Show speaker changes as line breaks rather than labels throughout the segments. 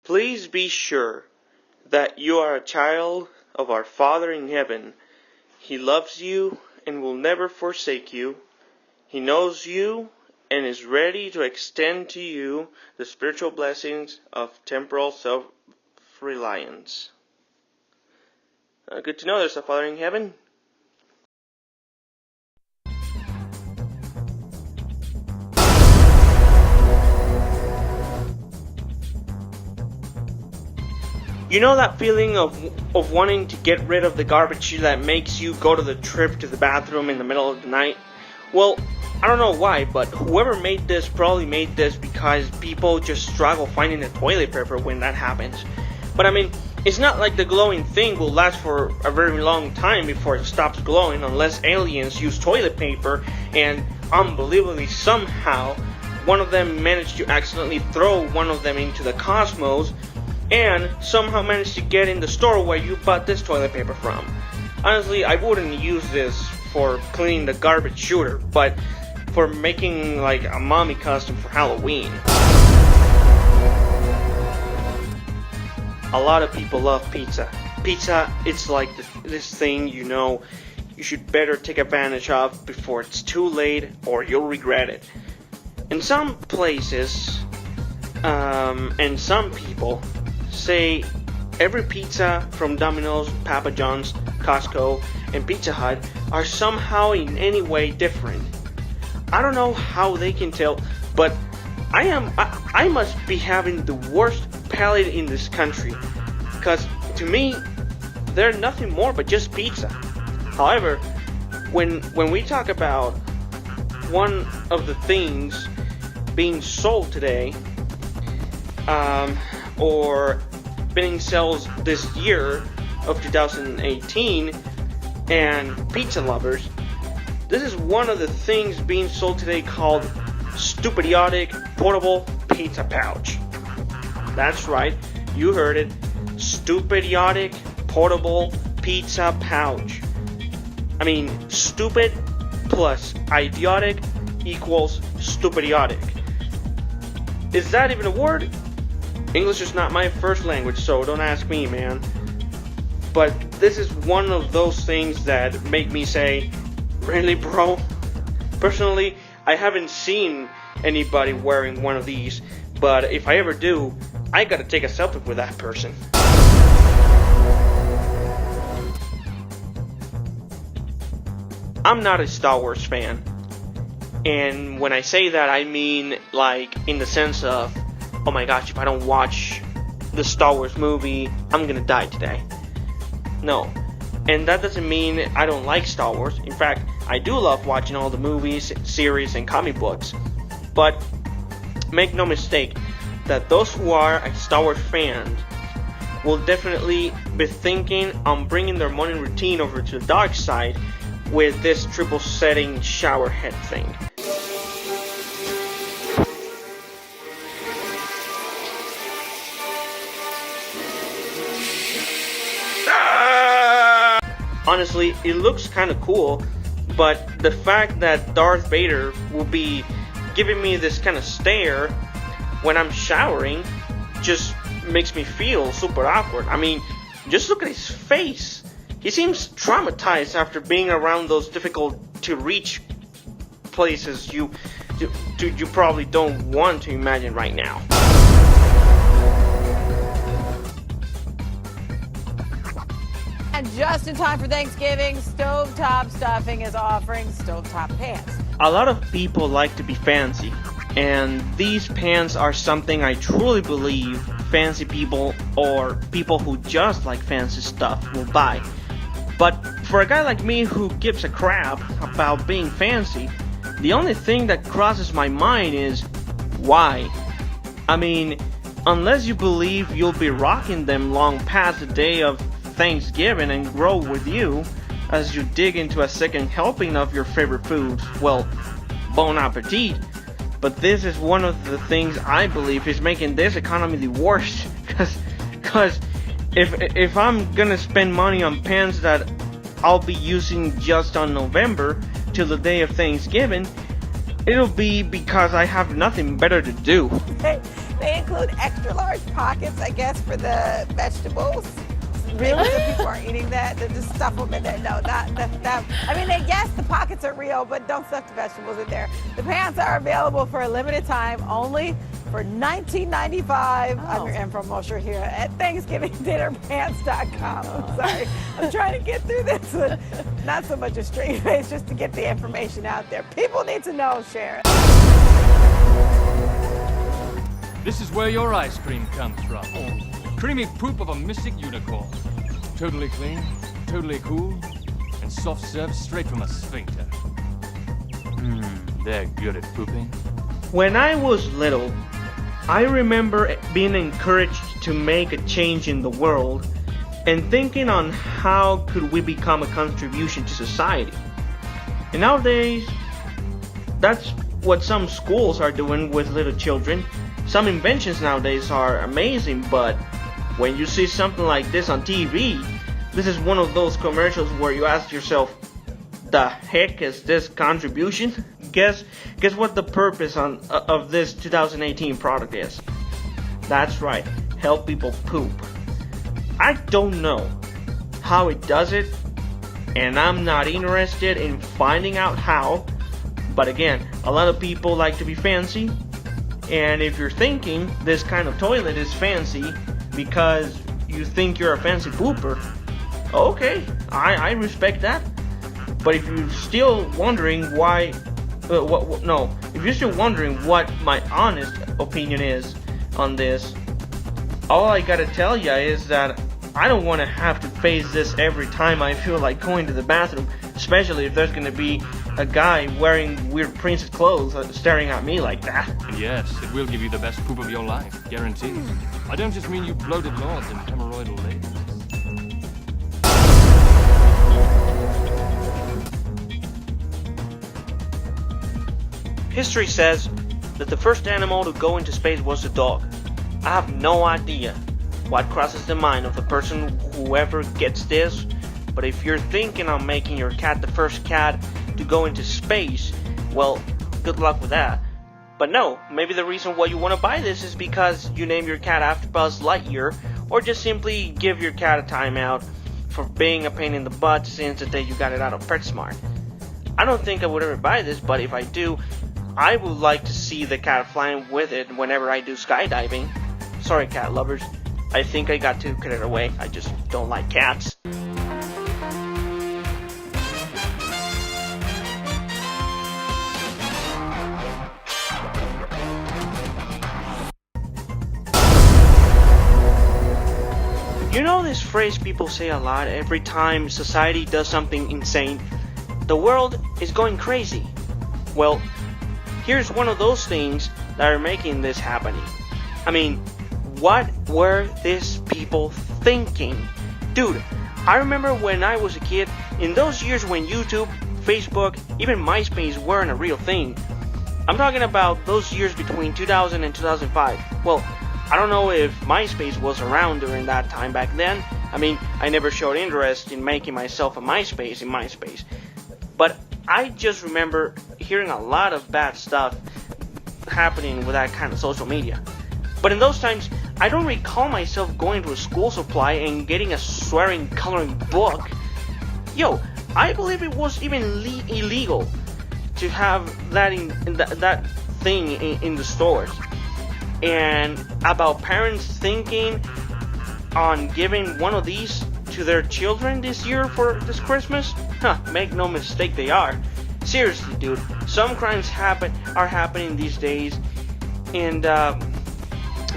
Please be sure that you are a child of our Father in heaven. He loves you and will never forsake you. He knows you and is ready to extend to you the spiritual blessings of temporal self-reliance. Good to know there's a Father in heaven. You know that feeling of wanting to get rid of the garbage that makes you go to the trip to the bathroom in the middle of the night? Well, I don't know why, but whoever made this probably made this because people just struggle finding the toilet paper when that happens. But I mean, it's not like the glowing thing will last for a very long time before it stops glowing unless aliens use toilet paper and unbelievably somehow one of them managed to accidentally throw one of them into the cosmos and somehow managed to get in the store where you bought this toilet paper from. Honestly, I wouldn't use this for cleaning the garbage shooter, but for making like a mommy costume for Halloween. A lot of people love pizza. Pizza, it's like this thing you should better take advantage of before it's too late or you'll regret it. In some places, and some people say every pizza from Domino's, Papa John's, Costco, and Pizza Hut are somehow in any way different. I don't know how they can tell, but I must be having the worst palate in this country, because to me, they're nothing more but just pizza. However, when we talk about one of the things being sold today, or being sales this year of 2018, and pizza lovers, this is one of the things being sold today called stupidiotic portable pizza pouch. That's right, you heard it, stupidiotic portable pizza pouch. I mean, stupid plus idiotic equals stupidiotic. Is that even a word? English is not my first language, so don't ask me, man. But this is one of those things that make me say, really, bro? Personally, I haven't seen anybody wearing one of these, but if I ever do, I gotta take a selfie with that person. I'm not a Star Wars fan. And when I say that, I mean like in the sense of, oh my gosh, if I don't watch the Star Wars movie, I'm gonna die today. No. And that doesn't mean I don't like Star Wars. In fact, I do love watching all the movies, series, and comic books. But make no mistake that those who are Star Wars fans will definitely be thinking on bringing their morning routine over to the dark side with this triple setting shower head thing. Honestly, it looks kind of cool, but the fact that Darth Vader will be giving me this kind of stare when I'm showering just makes me feel super awkward. I mean, just look at his face. He seems traumatized after being around those difficult to reach places you probably don't want to imagine right now.
And just in time for Thanksgiving, Stovetop Stuffing is offering stovetop pants.
A lot of people like to be fancy, and these pants are something I truly believe fancy people or people who just like fancy stuff will buy. But for a guy like me who gives a crap about being fancy, the only thing that crosses my mind is, why? I mean, unless you believe you'll be rocking them long past the day of Thanksgiving and grow with you as you dig into a second helping of your favorite food, well, bon appetit. But this is one of the things I believe is making this economy the worst, because if I'm gonna spend money on pants that I'll be using just on November till the day of Thanksgiving, it'll be because I have nothing better to do.
They include extra large pockets, I guess, for the vegetables.
Really?
Maybe some people aren't eating that. They just stuff them in there. No, not that. I mean, yes, the pockets are real, but don't stuff the vegetables in there. The pants are available for a limited time only for $19.95 on your infomercial here at ThanksgivingDinnerPants.com. I'm sorry. I'm trying to get through this with not so much a straight face, just to get the information out there. People need to know, Sharon.
This is where your ice cream comes from. Creamy poop of a mystic unicorn. Totally clean, totally cool, and soft served straight from a sphincter. They're good at pooping.
When I was little, I remember being encouraged to make a change in the world and thinking on how could we become a contribution to society. And nowadays, that's what some schools are doing with little children. Some inventions nowadays are amazing, but when you see something like this on TV, this is one of those commercials where you ask yourself, the heck is this contribution? Guess what the purpose of this 2018 product is? That's right, help people poop. I don't know how it does it, and I'm not interested in finding out how, but again, a lot of people like to be fancy, and if you're thinking this kind of toilet is fancy because you think you're a fancy pooper, okay, I respect that. But if you're still wondering why, if you're still wondering what my honest opinion is on this, all I gotta tell you is that I don't want to have to face this every time I feel like going to the bathroom, especially if there's gonna be a guy wearing weird princess clothes staring at me like that.
And yes, it will give you the best poop of your life, guaranteed. I don't just mean you bloated lords and hemorrhoidal ladies.
History says that the first animal to go into space was a dog. I have no idea what crosses the mind of the person whoever gets this, but if you're thinking on making your cat the first cat to go into space, well, good luck with that. But no, maybe the reason why you want to buy this is because you name your cat after Buzz Lightyear, or just simply give your cat a timeout for being a pain in the butt since the day you got it out of PetSmart. I don't think I would ever buy this, but if I do, I would like to see the cat flying with it whenever I do skydiving. Sorry, cat lovers. I think I got too carried away. I just don't like cats. You know this phrase people say a lot every time society does something insane? The world is going crazy. Well, here's one of those things that are making this happening. I mean, what were these people thinking? Dude, I remember when I was a kid, in those years when YouTube, Facebook, even MySpace weren't a real thing. I'm talking about those years between 2000 and 2005. Well, I don't know if MySpace was around during that time back then. I mean, I never showed interest in making myself a MySpace in MySpace. But I just remember hearing a lot of bad stuff happening with that kind of social media. But in those times, I don't recall myself going to a school supply and getting a swearing coloring book. Yo, I believe it was even illegal to have that that thing in the stores. And about parents thinking on giving one of these to their children this year for this Christmas? Make no mistake, they are. Seriously, dude, some crimes are happening these days, and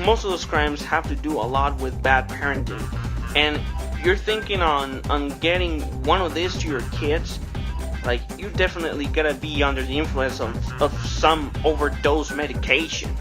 most of those crimes have to do a lot with bad parenting. And you're thinking on getting one of these to your kids, like, you definitely gotta be under the influence of some overdose medication.